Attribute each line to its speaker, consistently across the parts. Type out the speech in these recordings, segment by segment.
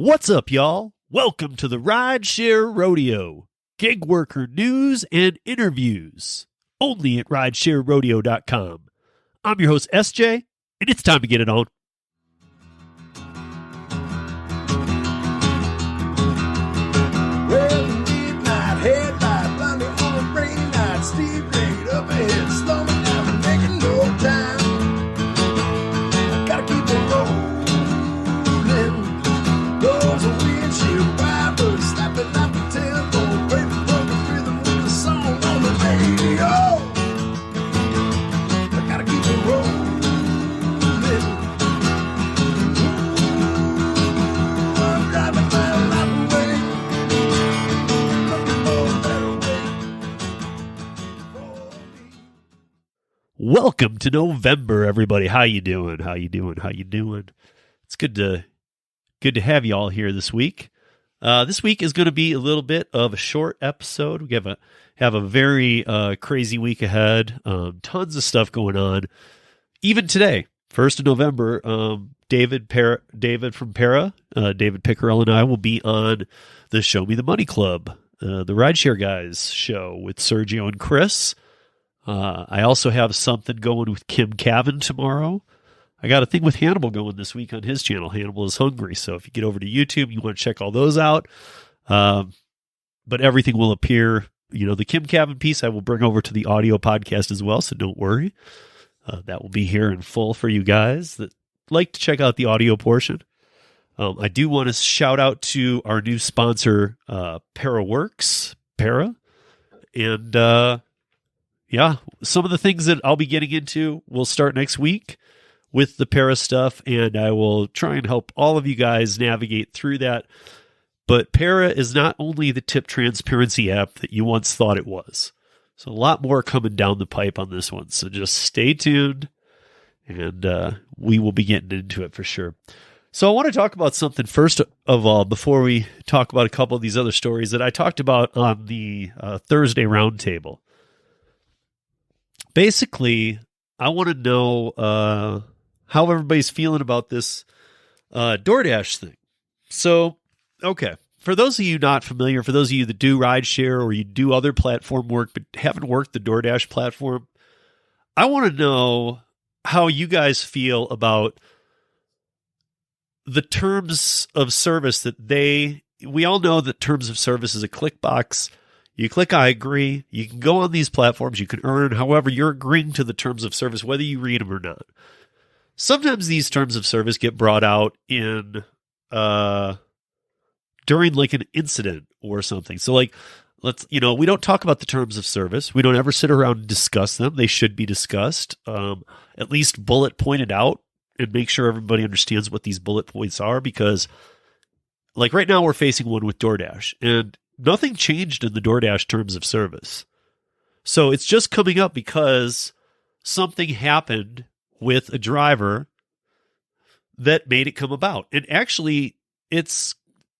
Speaker 1: What's up, y'all? Welcome to the Rideshare Rodeo, gig worker news and interviews, only at ridesharerodeo.com. I'm your host, SJ, and it's time to get it on.
Speaker 2: Well, midnight headlight, blinding on a rainy night, steep grade up ahead, slow me down and making no time. Gotta keep it rolling. Those are windshield wipers slapping out the tempo, break the broken rhythm with the song on the radio. I gotta keep it rolling. I'm driving my life away.
Speaker 1: Welcome to November, everybody. How you doing? How you doing? How you doing? It's good to have you all here this week. This week is going to be a little bit of a short episode. We have a very crazy week ahead. Tons of stuff going on. Even today, 1st of November, David from Para, David Pickerel, and I will be on the Show Me the Money Club, the Rideshare Guys show with Sergio and Chris. I also have something going with Kim Cavan tomorrow. I got a thing with Hannibal going this week on his channel. Hannibal is Hungry. So if you get over to YouTube, you want to check all those out. But everything will appear. You know, the Kim Cavan piece I will bring over to the audio podcast as well. So don't worry. That will be here in full for you guys that like to check out the audio portion. I do want to shout out to our new sponsor, Para. And yeah, some of the things that I'll be getting into will start next week with the Para stuff, and I will try and help all of you guys navigate through that. But Para is not only the tip transparency app that you once thought it was. So a lot more coming down the pipe on this one. So just stay tuned, and we will be getting into it for sure. So I want to talk about something first of all, before we talk about a couple of these other stories that I talked about on the Thursday roundtable. Basically, I want to know how everybody's feeling about this Doordash thing. So, okay, for those of you not familiar, for those of you that do rideshare or you do other platform work but haven't worked the Doordash platform, I want to know how you guys feel about the terms of service that we all know that terms of service is a click box. You click I agree. You can go on these platforms. You can earn. However, you're agreeing to the terms of service, whether you read them or not. Sometimes these terms of service get brought out in during like an incident or something. So like, we don't talk about the terms of service. We don't ever sit around and discuss them. They should be discussed, at least bullet pointed out, and make sure everybody understands what these bullet points are. Because like right now we're facing one with Doordash, and nothing changed in the Doordash terms of service. So it's just coming up because something happened with a driver that made it come about. And actually, it's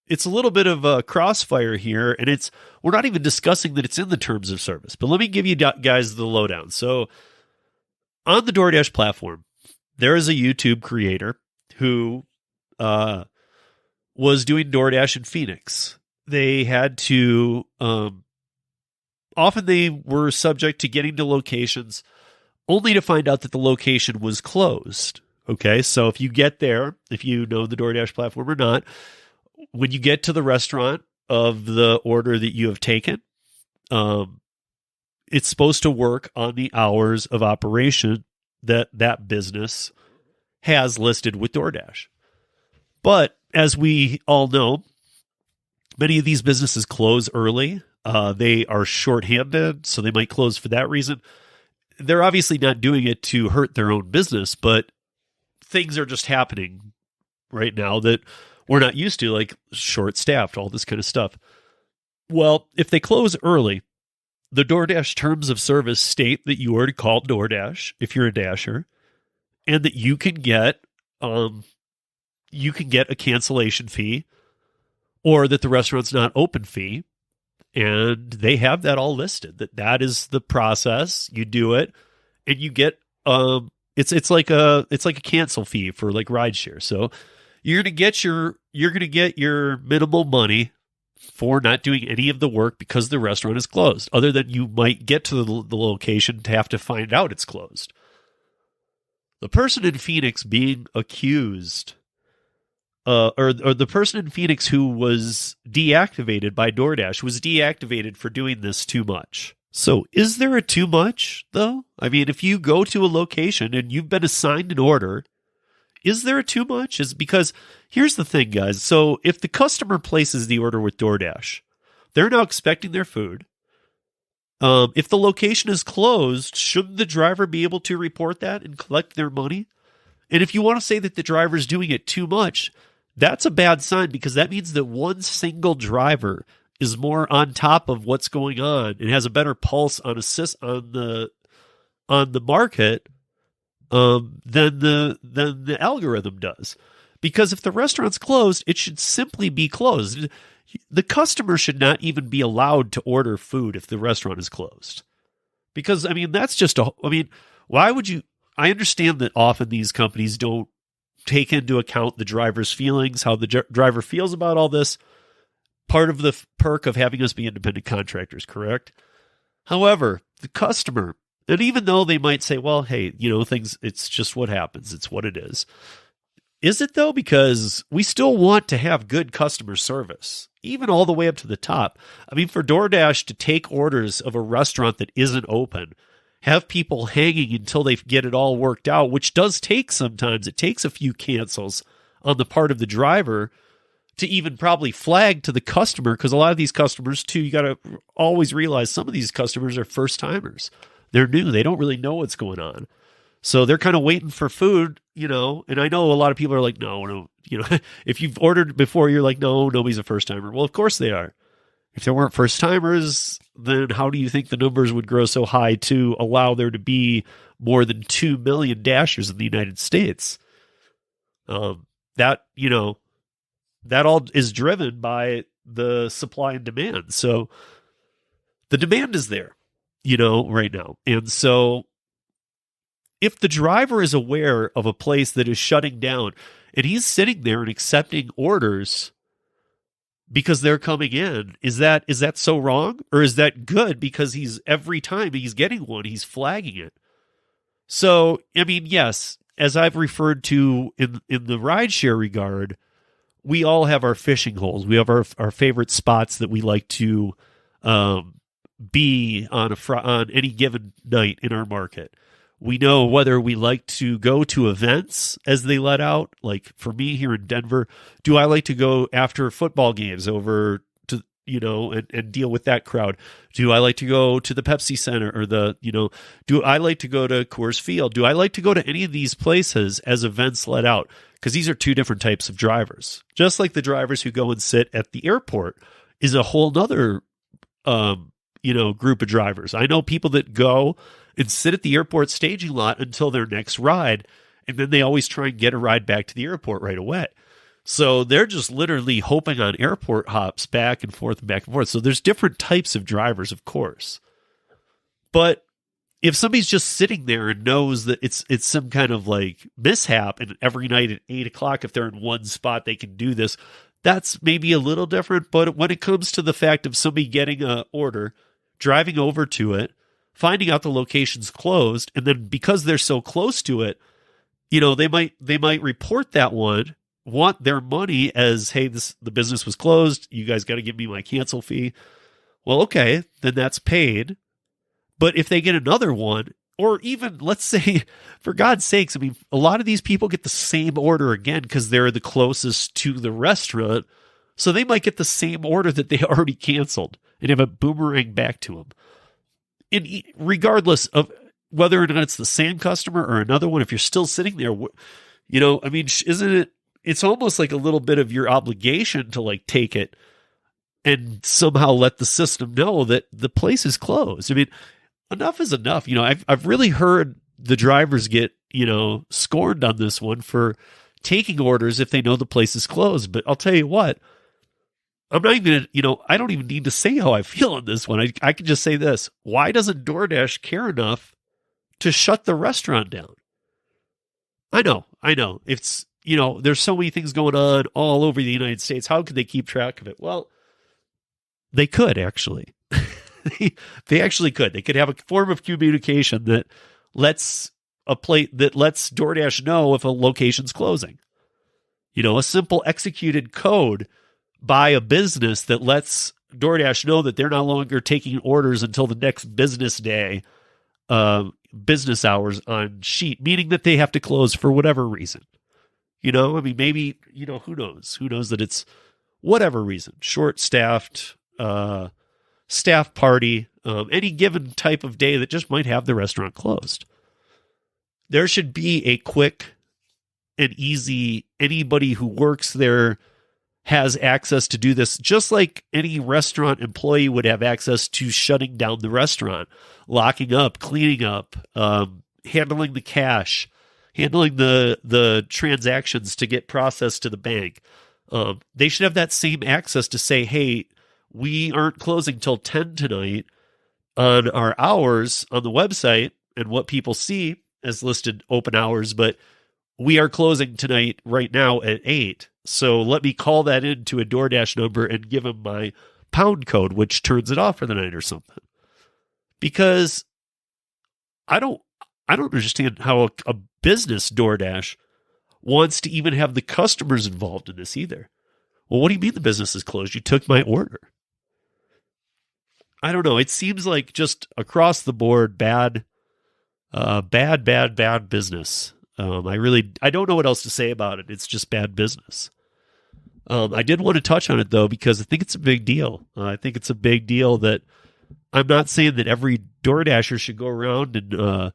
Speaker 1: a little bit of a crossfire here, and we're not even discussing that it's in the terms of service. But let me give you guys the lowdown. So on the Doordash platform, there is a YouTube creator who was doing Doordash in Phoenix. They had to, often they were subject to getting to locations only to find out that the location was closed. Okay, so if you get there, if you know the Doordash platform or not, when you get to the restaurant of the order that you have taken, it's supposed to work on the hours of operation that business has listed with Doordash. But as we all know, many of these businesses close early. They are shorthanded, so they might close for that reason. They're obviously not doing it to hurt their own business, but things are just happening right now that we're not used to, like short-staffed, all this kind of stuff. Well, if they close early, the Doordash terms of service state that you are to call Doordash if you're a dasher, and that you can get a cancellation fee, or that the restaurant's not open fee. And they have that all listed, that is the process. You do it and you get, it's like a cancel fee for like rideshare. So You're going to get your minimal money for not doing any of the work because the restaurant is closed, other than you might get to the location to have to find out it's closed. The person in Phoenix being accused, or the person in Phoenix who was deactivated by DoorDash was deactivated for doing this too much. So is there a too much, though? I mean, if you go to a location and you've been assigned an order, is there a too much? Is because here's the thing, guys. So if the customer places the order with DoorDash, they're now expecting their food. If the location is closed, shouldn't the driver be able to report that and collect their money? And if you want to say that the driver's doing it too much, that's a bad sign, because that means that one single driver is more on top of what's going on and has a better pulse on the market than the algorithm does. Because if the restaurant's closed, it should simply be closed. The customer should not even be allowed to order food if the restaurant is closed. Because, I mean, that's just why would you? I understand that often these companies don't take into account the driver's feelings, how the driver feels about all this. Part of the perk of having us be independent contractors, correct? However, the customer, and even though they might say, well, hey, things, it's just what happens. It's what it is. Is it though? Because we still want to have good customer service, even all the way up to the top. I mean, for DoorDash to take orders of a restaurant that isn't open, have people hanging until they get it all worked out, which does take sometimes. It takes a few cancels on the part of the driver to even probably flag to the customer, because a lot of these customers, too, you got to always realize some of these customers are first-timers. They're new. They don't really know what's going on. So they're kind of waiting for food, and I know a lot of people are like, no, if you've ordered before, you're like, no, nobody's a first-timer. Well, of course they are. If there weren't first-timers, then how do you think the numbers would grow so high to allow there to be more than 2 million Dashers in the United States? That all is driven by the supply and demand. So the demand is there, right now. And so if the driver is aware of a place that is shutting down and he's sitting there and accepting orders because they're coming in, is that so wrong? Or is that good because every time he's getting one, he's flagging it? So, I mean, yes, as I've referred to in the rideshare regard, we all have our fishing holes. We have our favorite spots that we like to be on any given night in our market. We know whether we like to go to events as they let out. Like for me here in Denver, do I like to go after football games over to, and deal with that crowd? Do I like to go to the Pepsi Center or do I like to go to Coors Field? Do I like to go to any of these places as events let out? Because these are two different types of drivers. Just like the drivers who go and sit at the airport is a whole nother, group of drivers. I know people that go and sit at the airport staging lot until their next ride, and then they always try and get a ride back to the airport right away. So they're just literally hoping on airport hops back and forth and back and forth. So there's different types of drivers, of course. But if somebody's just sitting there and knows that it's some kind of like mishap, and every night at 8:00, if they're in one spot, they can do this, that's maybe a little different. But when it comes to the fact of somebody getting an order, driving over to it, finding out the location's closed, and then because they're so close to it, they might report that one, want their money as, hey, the business was closed, you guys got to give me my cancel fee. Well, okay, then that's paid. But if they get another one, or even, let's say, for God's sakes, I mean, a lot of these people get the same order again because they're the closest to the restaurant. So they might get the same order that they already canceled and have a boomerang back to them. And regardless of whether or not it's the same customer or another one, if you're still sitting there, I mean, isn't it, it's almost like a little bit of your obligation to like take it and somehow let the system know that the place is closed. I mean, enough is enough. I've really heard the drivers get, scorned on this one for taking orders if they know the place is closed. But I'll tell you what, I'm not even, I don't even need to say how I feel on this one. I can just say this. Why doesn't DoorDash care enough to shut the restaurant down? I know. there's so many things going on all over the United States. How could they keep track of it? Well, they could actually. They actually could. They could have a form of communication that lets DoorDash know if a location's closing. A simple executed code by a business that lets DoorDash know that they're no longer taking orders until the next business day, business hours on sheet, meaning that they have to close for whatever reason. Maybe, who knows? Who knows that it's whatever reason, short-staffed, staff party, any given type of day that just might have the restaurant closed. There should be a quick and easy, anybody who works there has access to do this, just like any restaurant employee would have access to shutting down the restaurant, locking up, cleaning up, handling the cash, handling the transactions to get processed to the bank. They should have that same access to say, hey, we aren't closing till 10 tonight on our hours on the website and what people see as listed open hours, but we are closing tonight right now at 8. So let me call that into a DoorDash number and give them my pound code, which turns it off for the night or something. Because I don't understand how a business DoorDash wants to even have the customers involved in this either. Well, what do you mean the business is closed? You took my order. I don't know. It seems like just across the board, bad business. I don't know what else to say about it. It's just bad business. I did want to touch on it though, because I think it's a big deal. I think it's a big deal that I'm not saying that every DoorDasher should go around and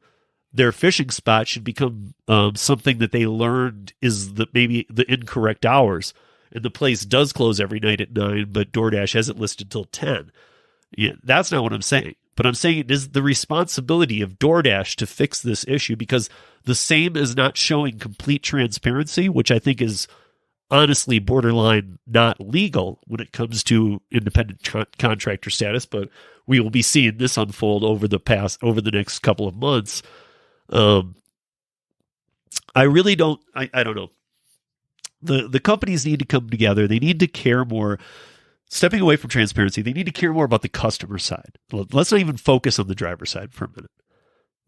Speaker 1: their fishing spot should become something that they learned is maybe the incorrect hours. And the place does close every night at 9, but DoorDash has it listed till 10. Yeah, that's not what I'm saying. But I'm saying it is the responsibility of DoorDash to fix this issue, because the same is not showing complete transparency, which I think is honestly borderline not legal when it comes to independent contractor status. But we will be seeing this unfold over the next couple of months. I really don't. I don't know. The companies need to come together. They need to care more. Stepping away from transparency, they need to care more about the customer side. Let's not even focus on the driver side for a minute.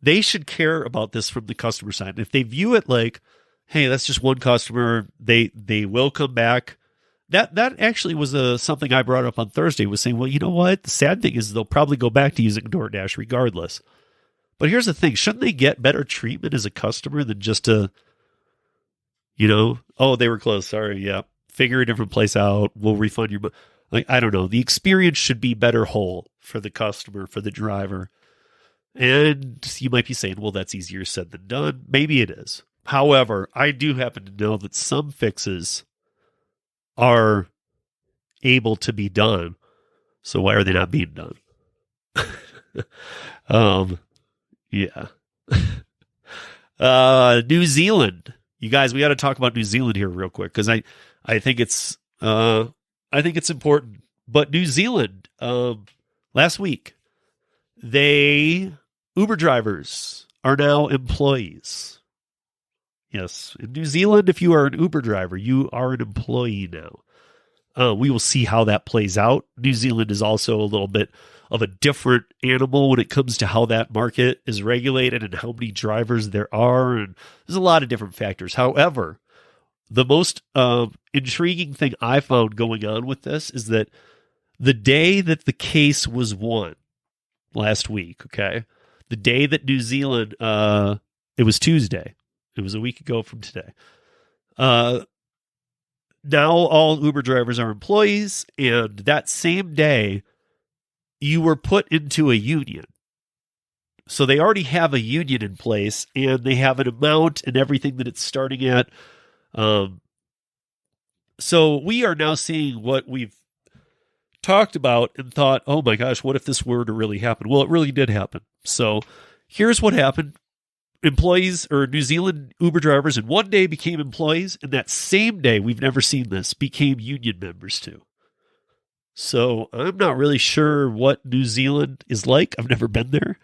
Speaker 1: They should care about this from the customer side. And if they view it like, hey, that's just one customer, they will come back. That actually was something I brought up on Thursday, was saying, well, you know what? The sad thing is they'll probably go back to using DoorDash regardless. But here's the thing. Shouldn't they get better treatment as a customer than just to, oh, they were closed. Sorry. Yeah. Figure a different place out. We'll refund your money. I don't know. The experience should be better whole for the customer, for the driver. And you might be saying, well, that's easier said than done. Maybe it is. However, I do happen to know that some fixes are able to be done. So why are they not being done? Yeah. New Zealand. You guys, we got to talk about New Zealand here real quick, because I think it's important. But New Zealand, last week, Uber drivers are now employees. Yes, in New Zealand, if you are an Uber driver, you are an employee now. We will see how that plays out. New Zealand is also a little bit of a different animal when it comes to how that market is regulated and how many drivers there are. And there's a lot of different factors. However, the most intriguing thing I found going on with this is that the day that the case was won last week, okay, the day that New Zealand, it was Tuesday. It was a week ago from today. Now all Uber drivers are employees, and that same day, you were put into a union. So they already have a union in place, and they have an amount and everything that it's starting at. So we are now seeing what we've talked about and thought, oh my gosh, what if this were to really happen? Well, it really did happen. So here's what happened. Employees, or New Zealand Uber drivers, in one day became employees, and that same day, we've never seen this, became union members too. So I'm not really sure what New Zealand is like. I've never been there.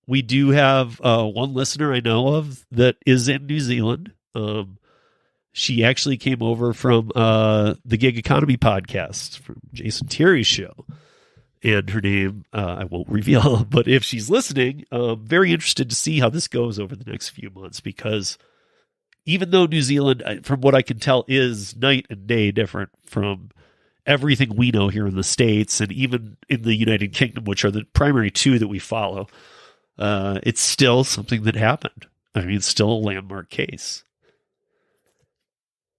Speaker 1: We do have one listener I know of that is in New Zealand. She actually came over from the Gig Economy podcast from Jason Terry's show. And her name, I won't reveal, but if she's listening, very interested to see how this goes over the next few months, because even though New Zealand, from what I can tell, is night and day different from everything we know here in the States and even in the United Kingdom, which are the primary two that we follow, it's still something that happened. I mean, it's still a landmark case.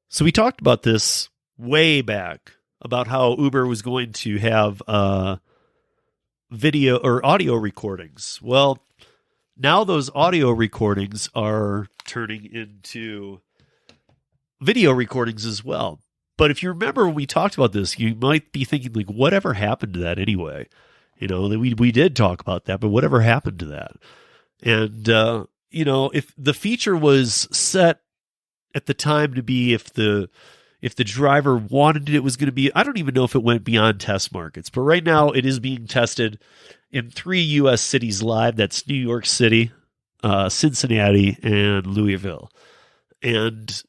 Speaker 1: So we talked about this way back, about how Uber was going to have video or audio recordings. Well, now those audio recordings are turning into video recordings as well. But if you remember when we talked about this, you might be thinking, like, whatever happened to that anyway? You know, we did talk about that, but whatever happened to that? And, you know, if the feature was set at the time to be if the driver wanted it, it was going to be, I don't even know if it went beyond test markets, but right now it is being tested in 3 U.S. cities live. That's New York City, Cincinnati, and Louisville. And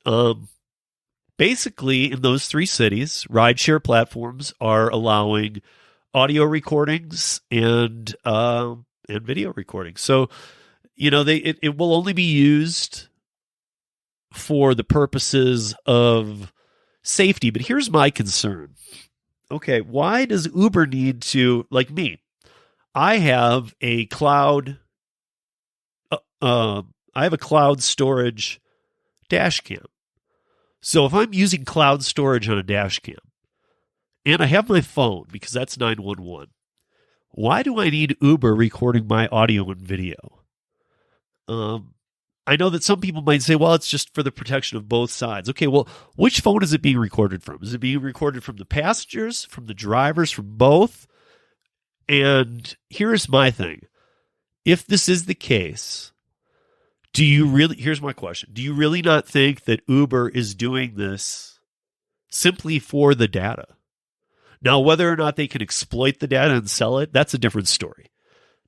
Speaker 1: basically in those 3 cities, rideshare platforms are allowing audio recordings and video recordings. So, you know, it will only be used for the purposes of safety. But here's my concern. Okay, why does Uber need to, like me, I have a cloud storage dash cam. So if I'm using cloud storage on a dash cam and I have my phone, because that's 911, why do I need Uber recording my audio and video? I know that some people might say, well, it's just for the protection of both sides. Okay, well, which phone is it being recorded from? Is it being recorded from the passengers, from the drivers, from both? And here's my thing. If this is the case, here's my question. Do you really not think that Uber is doing this simply for the data? Now, whether or not they can exploit the data and sell it, that's a different story.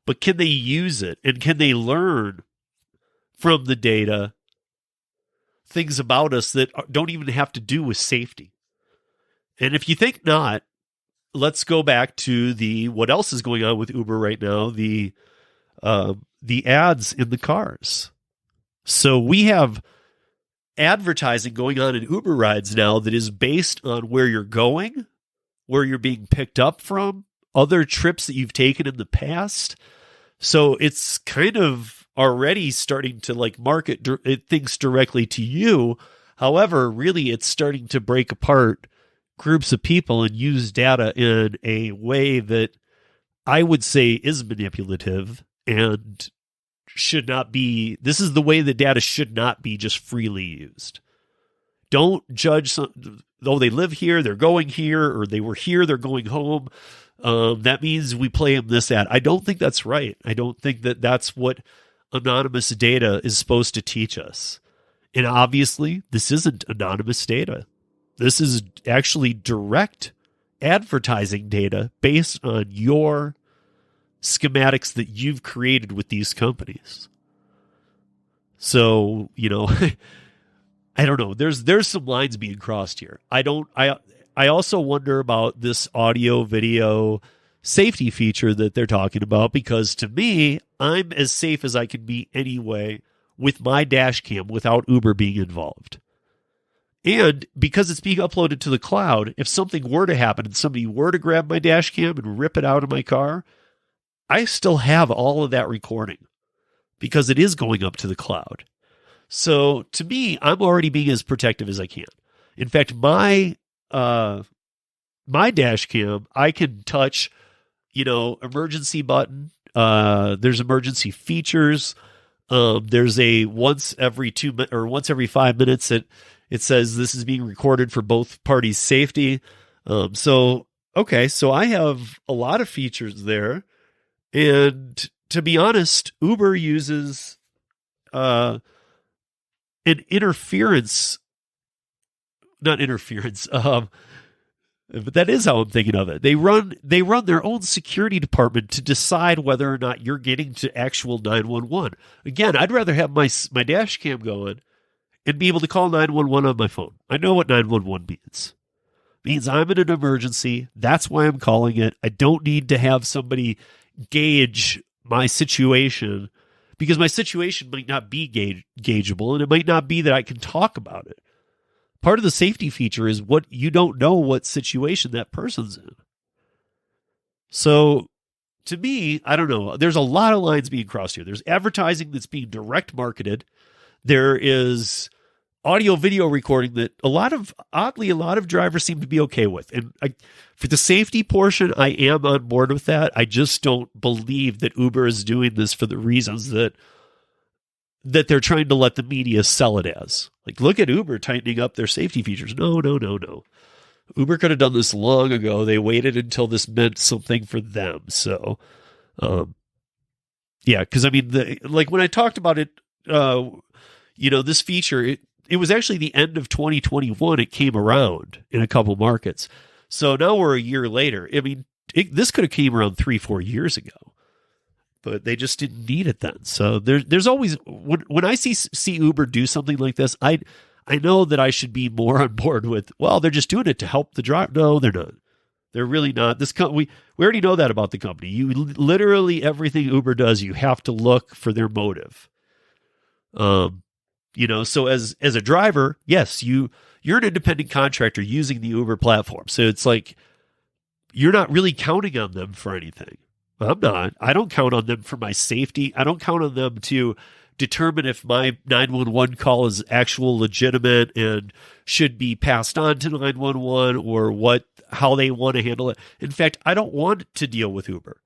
Speaker 1: But can they use it, and can they learn from the data things about us that don't even have to do with safety? And if you think not, let's go back to what else is going on with Uber right now, the ads in the cars. So we have advertising going on in Uber rides now that is based on where you're going, where you're being picked up from, other trips that you've taken in the past. So it's kind of already starting to like market things directly to you. However, really it's starting to break apart groups of people and use data in a way that I would say is manipulative and should not be. This is the way the data should not be just freely used. Don't judge they live here, they're going here, or they were here, they're going home. That means we play them this ad. I don't think that's right. I don't think that that's what anonymous data is supposed to teach us. And obviously, this isn't anonymous data. This is actually direct advertising data based on your schematics that you've created with these companies. So, you know, I don't know. There's some lines being crossed here. I also wonder about this audio video safety feature that they're talking about, because to me, I'm as safe as I can be anyway with my dash cam without Uber being involved. And because it's being uploaded to the cloud, if something were to happen and somebody were to grab my dash cam and rip it out of my car, I still have all of that recording because it is going up to the cloud. So to me, I'm already being as protective as I can. In fact, my dash cam, I can touch, emergency button. There's emergency features. There's a once every 5 minutes it says this is being recorded for both parties' safety. So I have a lot of features there. And to be honest, Uber uses not interference, but that is how I'm thinking of it. They run their own security department to decide whether or not you're getting to actual 911. Again, I'd rather have my dash cam going and be able to call 911 on my phone. I know what 911 means. It means I'm in an emergency. That's why I'm calling it. I don't need to have somebody gauge my situation, because my situation might not be gaugeable, and it might not be that I can talk about it. Part of the safety feature is what you don't know what situation that person's in. So to me, I don't know. There's a lot of lines being crossed here. There's advertising that's being direct marketed. There is audio video recording that oddly, a lot of drivers seem to be okay with. And for the safety portion, I am on board with that. I just don't believe that Uber is doing this for the reasons that they're trying to let the media sell it as. Like, look at Uber tightening up their safety features. No. Uber could have done this long ago. They waited until this meant something for them. So, yeah, because I mean, like when I talked about it, this feature, it was actually the end of 2021. It came around in a couple markets. So now we're a year later. I mean, this could have came around 3-4 years ago, but they just didn't need it then. So there's always, when I see Uber do something like this, I know that I should be more on board with, well, they're just doing it to help the driver. No, they're not. They're really not. We already know that about the company. You literally, everything Uber does, you have to look for their motive. So as a driver, yes, you're an independent contractor using the Uber platform. So it's like, you're not really counting on them for anything. I'm not. I don't count on them for my safety. I don't count on them to determine if my 911 call is actual legitimate and should be passed on to 911 or how they want to handle it. In fact, I don't want to deal with Uber.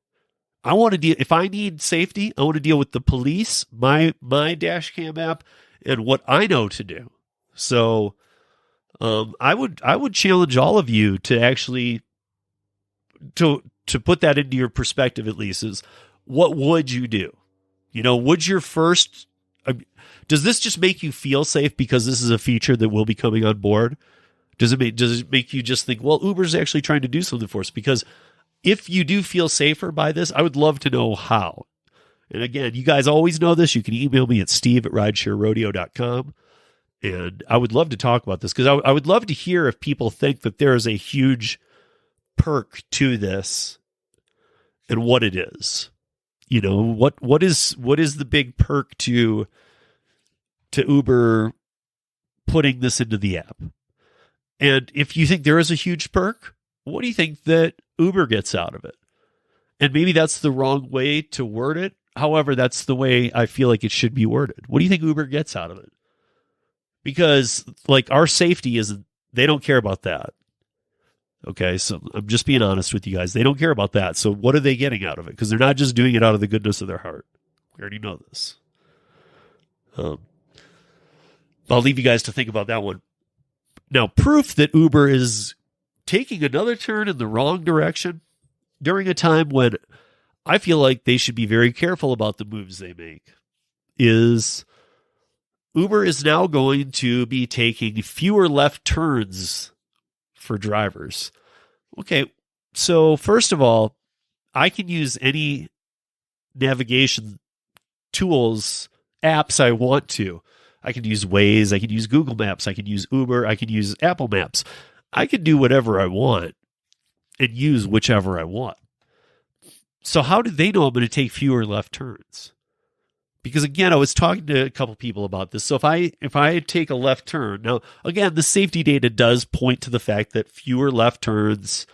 Speaker 1: I want to deal, if I need safety, I want to deal with the police, my dash cam app, and what I know to do. So I would challenge all of you to actually to put that into your perspective, at least, is what would you do? Would your first, does this just make you feel safe because this is a feature that will be coming on board? Does it make you just think, well, Uber's actually trying to do something for us? Because if you do feel safer by this, I would love to know how. And again, you guys always know this. You can email me at steve@ridesharerodeo.com. And I would love to talk about this, because I would love to hear if people think that there is a huge perk to this and what it is. What is the big perk to Uber putting this into the app? And if you think there is a huge perk, what do you think that Uber gets out of it? And maybe that's the wrong way to word it. However, that's the way I feel like it should be worded. What do you think Uber gets out of it? Because like our safety they don't care about that. Okay, so I'm just being honest with you guys. They don't care about that. So what are they getting out of it? Because they're not just doing it out of the goodness of their heart. We already know this. I'll leave you guys to think about that one. Now, proof that Uber is taking another turn in the wrong direction during a time when I feel like they should be very careful about the moves they make is Uber is now going to be taking fewer left turns for drivers. Okay, so first of all, I can use any navigation tools, apps I want to. I can use Waze, I can use Google Maps, I can use Uber, I can use Apple Maps. I can do whatever I want and use whichever I want. So how do they know I'm going to take fewer left turns? Because again, I was talking to a couple people about this. So if I take a left turn, now again, the safety data does point to the fact that fewer left turns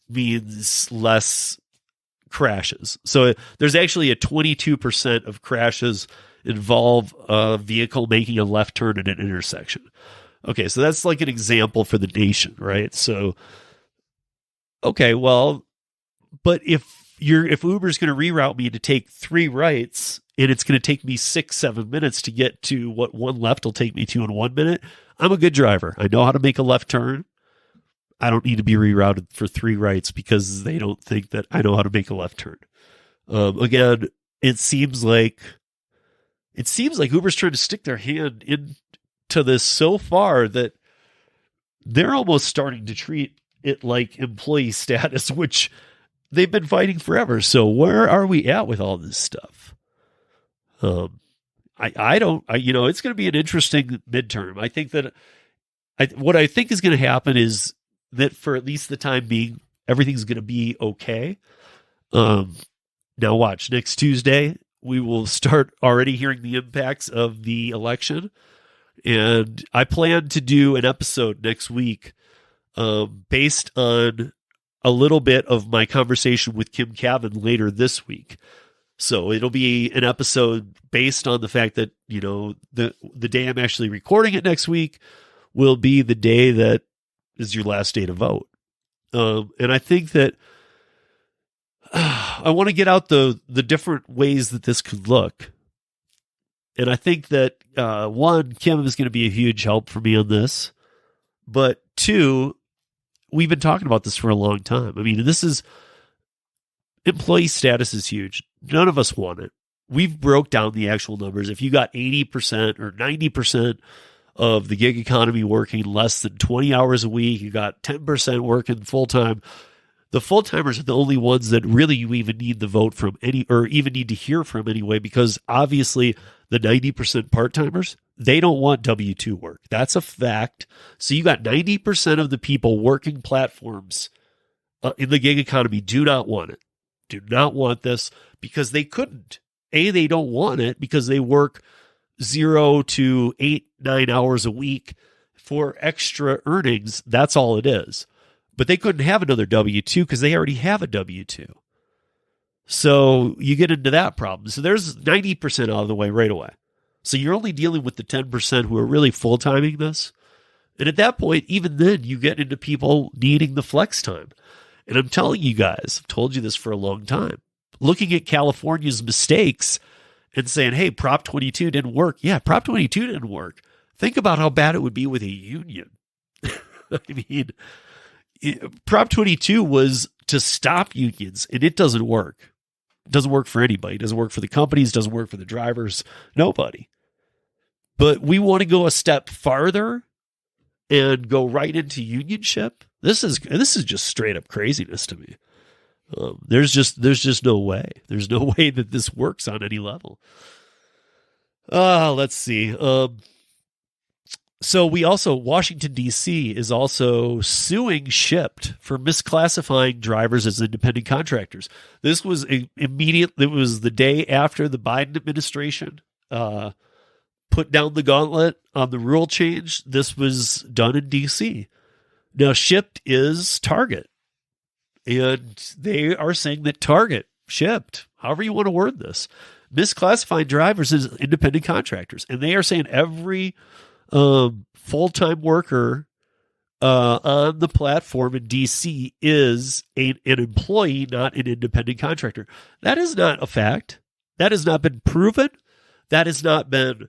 Speaker 1: means less crashes. So there's actually a 22% of crashes involve a vehicle making a left turn at an intersection. Okay, so that's like an example for the nation, right? So, okay, well, but if Uber's going to reroute me to take 3 rights and it's going to take me 6-7 minutes to get to what one left will take me to in 1 minute, I'm a good driver. I know how to make a left turn. I don't need to be rerouted for 3 rights because they don't think that I know how to make a left turn. Again, it seems like Uber's trying to stick their hand into this so far that they're almost starting to treat it like employee status, which they've been fighting forever. So where are we at with all this stuff? I don't, it's going to be an interesting midterm. I think that what I think is going to happen is that for at least the time being, everything's going to be okay. Now watch, next Tuesday, we will start already hearing the impacts of the election. And I plan to do an episode next week based on a little bit of my conversation with Kim Cavan later this week. So it'll be an episode based on the fact that, the day I'm actually recording it next week will be the day that is your last day to vote. And I think that I want to get out the different ways that this could look. And I think that, one, Kim is going to be a huge help for me on this. But two, we've been talking about this for a long time. I mean, employee status is huge. None of us want it. We've broke down the actual numbers. If you got 80% or 90% of the gig economy working less than 20 hours a week, you got 10% working full-time. The full-timers are the only ones that really you even need the vote from or even need to hear from anyway, because obviously the 90% part-timers, they don't want W-2 work. That's a fact. So you got 90% of the people working platforms in the gig economy do not want it. Do not want this because they couldn't. They don't want it because they work 0 to 8, 9 hours a week for extra earnings. That's all it is. But they couldn't have another W-2 because they already have a W-2. So you get into that problem. So there's 90% out of the way right away. So you're only dealing with the 10% who are really full-timing this. And at that point, even then, you get into people needing the flex time. And I'm telling you guys, I've told you this for a long time, looking at California's mistakes and saying, hey, Prop 22 didn't work. Yeah, Prop 22 didn't work. Think about how bad it would be with a union. I mean, Prop 22 was to stop unions, and it doesn't work. It doesn't work for anybody. It doesn't work for the companies. It doesn't work for the drivers. Nobody. But we want to go a step farther and go right into unionship. This is just straight up craziness to me. There's just no way. There's no way that this works on any level. Let's see. So Washington, D.C. is also suing Shipt for misclassifying drivers as independent contractors. This was immediate. It was the day after the Biden administration put down the gauntlet on the rule change. This was done in D.C. Now, Shipt is Target, and they are saying that Target, Shipt, however you want to word this, misclassifying drivers as independent contractors. And they are saying every full-time worker on the platform in DC is an employee, not an independent contractor. That is not a fact. That has not been proven. That has not been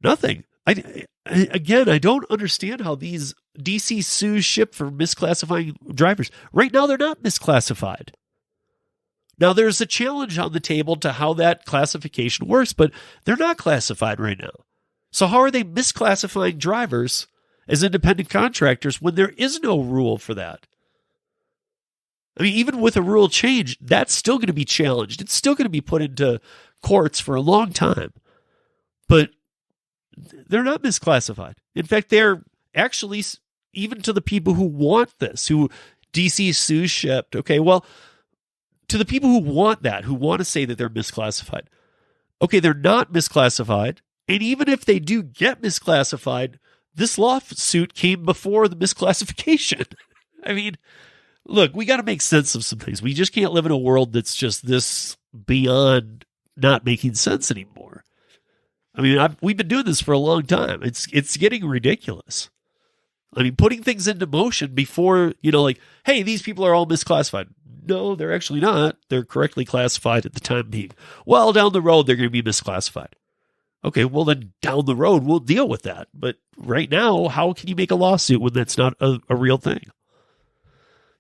Speaker 1: nothing. I don't understand how these DC sues Shipt for misclassifying drivers. Right now, they're not misclassified. Now, there's a challenge on the table to how that classification works, but they're not classified right now. So how are they misclassifying drivers as independent contractors when there is no rule for that? I mean, even with a rule change, that's still going to be challenged. It's still going to be put into courts for a long time. But they're not misclassified. In fact, they're actually, even to the people who want this, who DC sues Shipt, okay, well, to the people who want that, who want to say that they're misclassified, okay, they're not misclassified. And even if they do get misclassified, this lawsuit came before the misclassification. I mean, look, we got to make sense of some things. We just can't live in a world that's just this beyond not making sense anymore. I mean, we've been doing this for a long time. It's getting ridiculous. I mean, putting things into motion before, like, hey, these people are all misclassified. No, they're actually not. They're correctly classified at the time being. Well, down the road, they're going to be misclassified. Okay, well, then down the road, we'll deal with that. But right now, how can you make a lawsuit when that's not a real thing?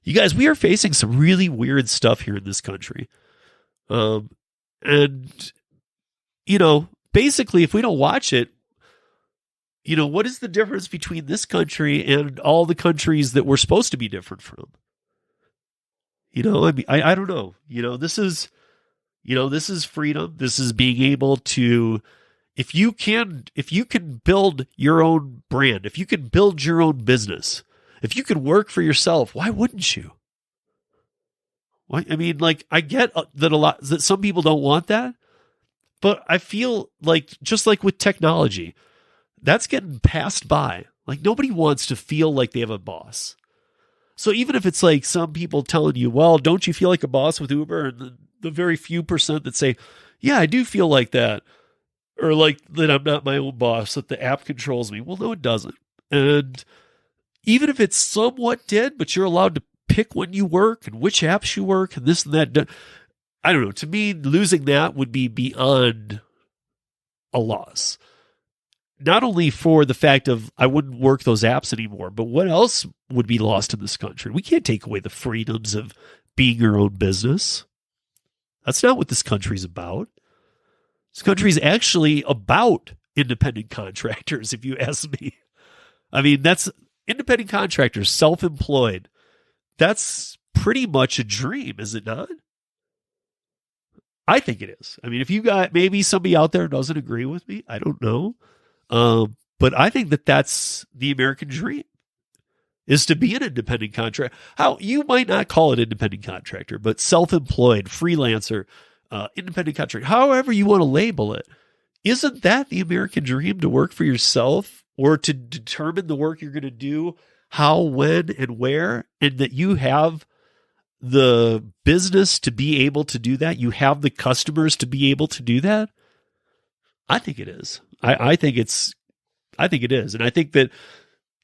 Speaker 1: You guys, we are facing some really weird stuff here in this country. Basically, if we don't watch it, what is the difference between this country and all the countries that we're supposed to be different from? I mean, I don't know. This is freedom. This is being able to if you can build your own brand, if you can build your own business, if you can work for yourself, why wouldn't you? Why? I mean, like, I get that some people don't want that, but I feel like, just like with technology, that's getting passed by. Like, nobody wants to feel like they have a boss. So even if it's like some people telling you, well, don't you feel like a boss with Uber? And the very few percent that say, yeah, I do feel like that. Or like that I'm not my own boss, that the app controls me. Well, no, it doesn't. And even if it's somewhat did, but you're allowed to pick when you work and which apps you work and this and that. I don't know. To me, losing that would be beyond a loss. Not only for the fact of I wouldn't work those apps anymore, but what else would be lost in this country? We can't take away the freedoms of being your own business. That's not what this country's about. This country's actually about independent contractors, if you ask me. I mean, that's independent contractors, self-employed. That's pretty much a dream, is it not? I think it is. I mean, if you got, maybe somebody out there doesn't agree with me, I don't know. But I think that that's the American dream, is to be an independent contractor. How you might not call it independent contractor, but self-employed, freelancer, independent contractor, however you want to label it. Isn't that the American dream, to work for yourself or to determine the work you're going to do, how, when, and where, and that you have the business to be able to do that? You have the customers to be able to do that? I think it is. I think it is. And I think that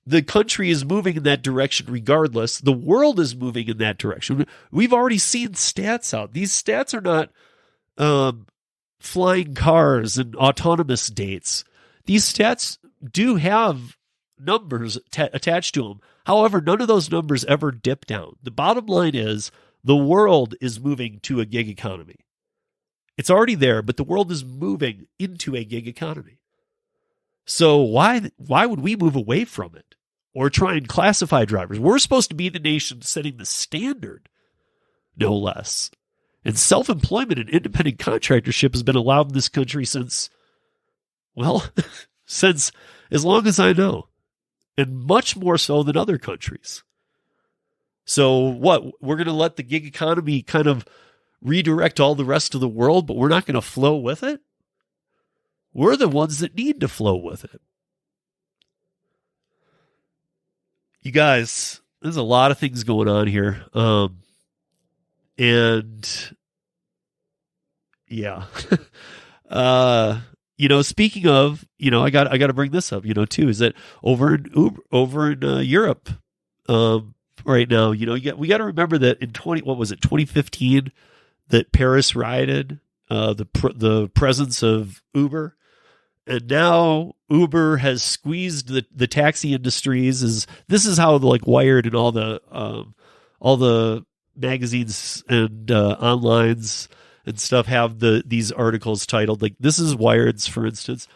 Speaker 1: the country is moving in that direction regardless. The world is moving in that direction. We've already seen stats out. These stats are not flying cars and autonomous dates. These stats do have numbers attached to them. However, none of those numbers ever dip down. The bottom line is the world is moving to a gig economy. It's already there, but the world is moving into a gig economy. So why would we move away from it or try and classify drivers? We're supposed to be the nation setting the standard, no less. And self-employment and independent contractorship has been allowed in this country since as long as I know, and much more so than other countries. So what? We're going to let the gig economy kind of redirect all the rest of the world, but we're not going to flow with it? We're the ones that need to flow with it. You guys, there's a lot of things going on here. And yeah. Speaking of, I got to bring this up, too, is that over in Europe, right now, we got to remember that in 2015, that Paris rioted, the presence of Uber. And now Uber has squeezed the taxi industries. This is how like Wired and all the magazines and onlines and stuff have these articles titled, like, this is Wired's, for instance.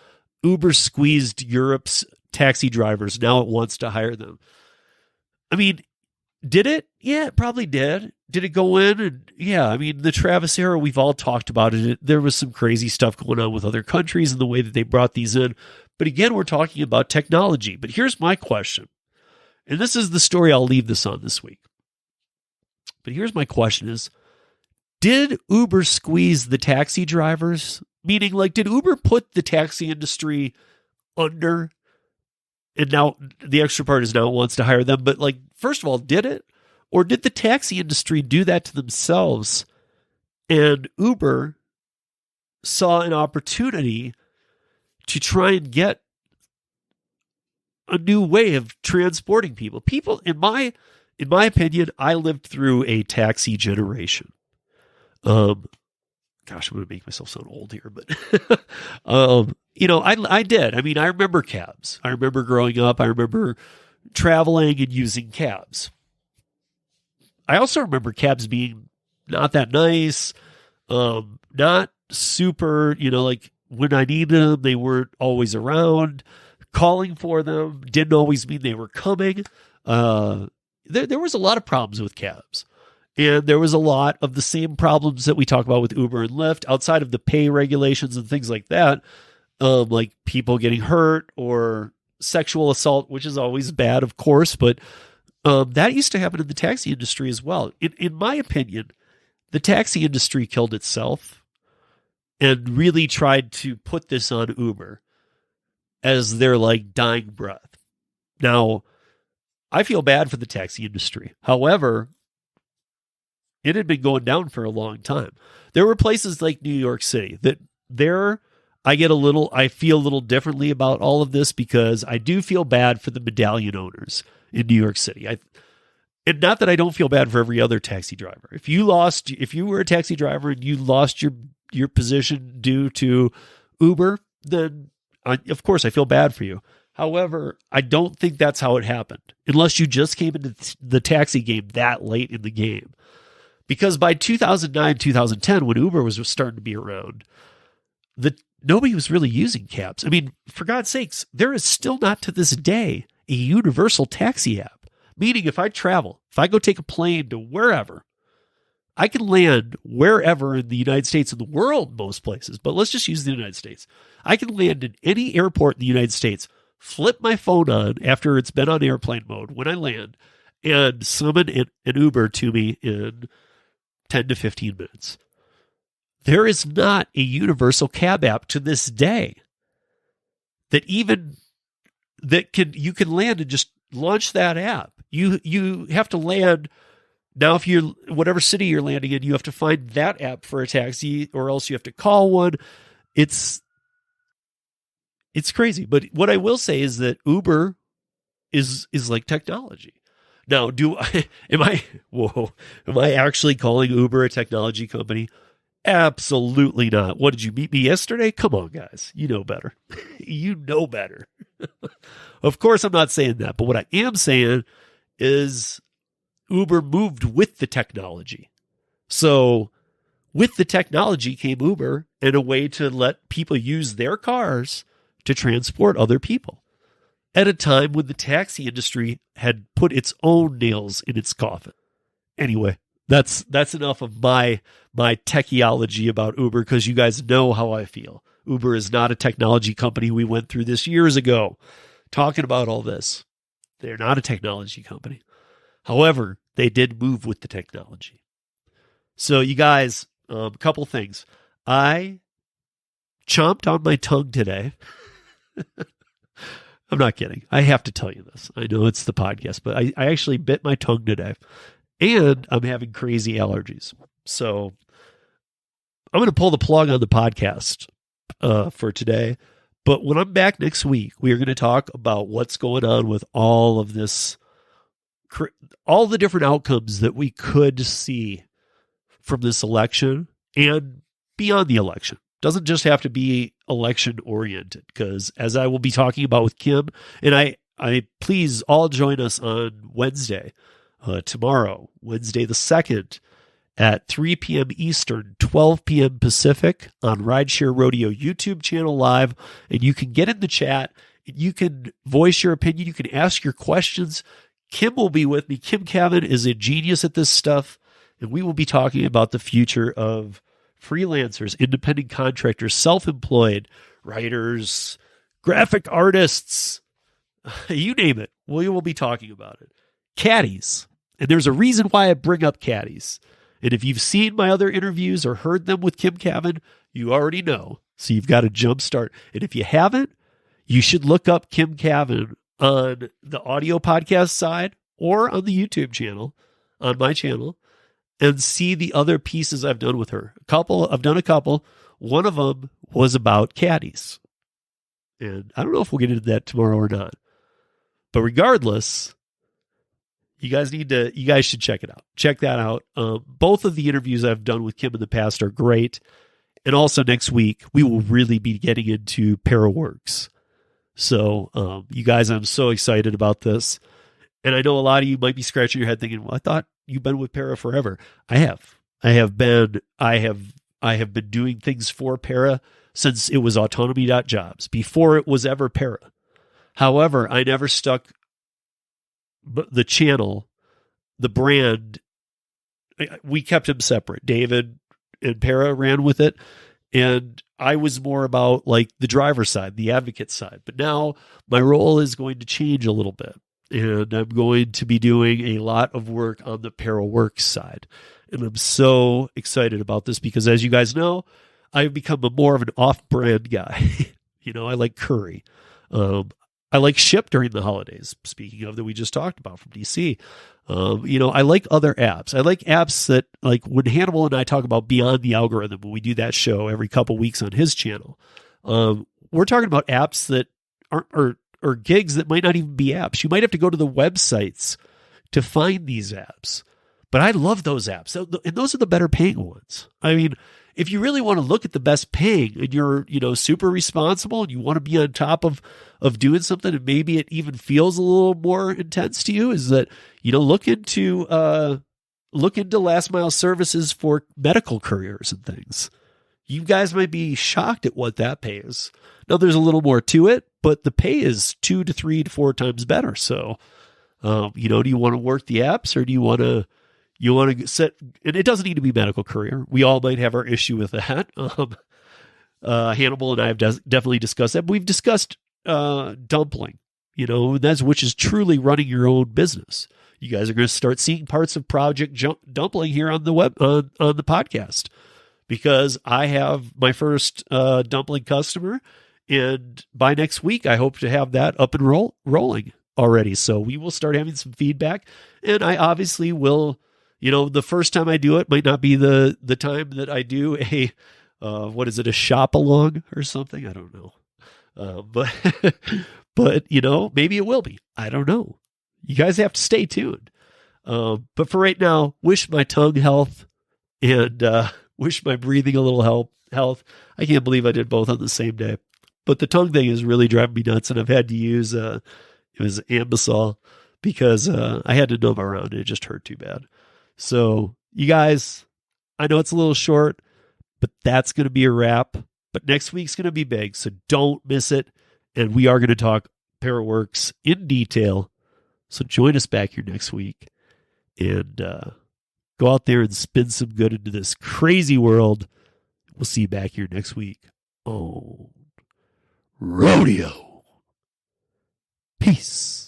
Speaker 1: Uber squeezed Europe's taxi drivers. Now it wants to hire them. I mean, did it? Yeah, it probably did. Did it go in? And yeah, I mean, the Travis era, we've all talked about it. There was some crazy stuff going on with other countries and the way that they brought these in. But again, we're talking about technology. But here's my question. And this is the story I'll leave this on this week. But here's my question is, did Uber squeeze the taxi drivers? Meaning, like, did Uber put the taxi industry under? And now the extra part is now it wants to hire them. But, like, first of all, did it? Or did the taxi industry do that to themselves? And Uber saw an opportunity to try and get a new way of transporting people. People, in my opinion, I lived through a taxi generation. Gosh, I'm going to make myself sound old here, but I did. I mean, I remember cabs. I remember growing up. I remember traveling and using cabs. I also remember cabs being not that nice, not super, like when I needed them, they weren't always around. Calling for them didn't always mean they were coming. There was a lot of problems with cabs. And there was a lot of the same problems that we talk about with Uber and Lyft, outside of the pay regulations and things like that. like people getting hurt or sexual assault, which is always bad, of course, but that used to happen in the taxi industry as well. In my opinion, the taxi industry killed itself and really tried to put this on Uber as their like dying breath. Now, I feel bad for the taxi industry. However, it had been going down for a long time. There were places like New York City that I feel a little differently about all of this because I do feel bad for the medallion owners in New York City. And not that I don't feel bad for every other taxi driver. If you were a taxi driver and you lost your position due to Uber, then of course I feel bad for you. However, I don't think that's how it happened, unless you just came into the taxi game that late in the game. Because by 2009, 2010, when Uber was starting to be around, nobody was really using cabs. I mean, for God's sakes, there is still not to this day a universal taxi app. Meaning if I go take a plane to wherever, I can land wherever in the United States, in the world, most places, but let's just use the United States. I can land in any airport in the United States, flip my phone on after it's been on airplane mode when I land, and summon an Uber to me in 10 to 15 minutes. There is not a universal cab app to this day you can land and just launch that app. You have to land. Now, if you're whatever city you're landing in, you have to find that app for a taxi, or else you have to call one. It's crazy. But what I will say is that Uber is like technology. Now, am I actually calling Uber a technology company? Absolutely not. What, did you meet me yesterday? Come on, guys. You know better. You know better. Of course, I'm not saying that. But what I am saying is Uber moved with the technology. So with the technology came Uber and a way to let people use their cars to transport other people at a time when the taxi industry had put its own nails in its coffin. Anyway, that's enough of my technology about Uber, because you guys know how I feel. Uber is not a technology company. We went through this years ago talking about all this. They're not a technology company. However, they did move with the technology. So you guys, a couple things. I chomped on my tongue today. I'm not kidding. I have to tell you this. I know it's the podcast, but I actually bit my tongue today. And I'm having crazy allergies. So I'm going to pull the plug on the podcast for today. But when I'm back next week, we are going to talk about what's going on with all of this, all the different outcomes that we could see from this election and beyond the election. Doesn't just have to be election oriented, because as I will be talking about with Kim, and I please all join us on Wednesday, tomorrow, Wednesday the 2nd at 3 p.m. Eastern, 12 p.m. Pacific on Rideshare Rodeo YouTube channel live. And you can get in the chat. You can voice your opinion. You can ask your questions. Kim will be with me. Kim Cavan is a genius at this stuff. And we will be talking about the future of freelancers, independent contractors, self-employed writers, graphic artists, you name it. We will be talking about it. Caddies. And there's a reason why I bring up caddies. And if you've seen my other interviews or heard them with Kim Cavan, you already know. So you've got a jump start. And if you haven't, you should look up Kim Cavan on the audio podcast side or on the YouTube channel, on my channel, and see the other pieces I've done with her. I've done a couple. One of them was about caddies. And I don't know if we'll get into that tomorrow or not. But regardless, you guys should check it out. Check that out. Both of the interviews I've done with Kim in the past are great. And also next week, we will really be getting into ParaWorks. So you guys, I'm so excited about this. And I know a lot of you might be scratching your head thinking, well, I thought you've been with Para forever. I have been doing things for Para since it was autonomy.jobs, before it was ever Para. However, I never stuck the channel, the brand. We kept them separate. David and Para ran with it, And I was more about like the driver side, the advocate side. But now my role is going to change a little bit. And I'm going to be doing a lot of work on the apparel works side. And I'm so excited about this because, as you guys know, I've become more of an off-brand guy. I like Curry. I like Ship during the holidays, speaking of that we just talked about from DC. I like other apps. I like apps that, like when Hannibal and I talk about Beyond the Algorithm, when we do that show every couple weeks on his channel, we're talking about apps that aren't, or gigs that might not even be apps. You might have to go to the websites to find these apps. But I love those apps. And those are the better paying ones. I mean, if you really want to look at the best paying and you're, super responsible and you want to be on top of doing something and maybe it even feels a little more intense to you, is that, look into last mile services for medical couriers and things. You guys might be shocked at what that pays. Now there's a little more to it, but the pay is 2 to 3 to 4 times better. So, do you want to work the apps or do you want to set, and it doesn't need to be medical courier. We all might have our issue with that. Hannibal and I have definitely discussed that. But we've discussed dumpling, which is truly running your own business. You guys are going to start seeing parts of Project Dumpling here on the web, on the podcast, because I have my first dumpling customer, and by next week, I hope to have that up and rolling already. So we will start having some feedback, and I obviously will. The first time I do it might not be the time that I do a shop along or something. I don't know. But maybe it will be. I don't know. You guys have to stay tuned. But for right now, wish my tongue health and wish my breathing a little health. I can't believe I did both on the same day. But the tongue thing is really driving me nuts, and I've had to use it was Ambisol because I had to numb around it. It just hurt too bad. So, you guys, I know it's a little short, but that's going to be a wrap. But next week's going to be big, so don't miss it. And we are going to talk Paraworks in detail. So join us back here next week and go out there and spin some good into this crazy world. We'll see you back here next week on Rodeo. Peace.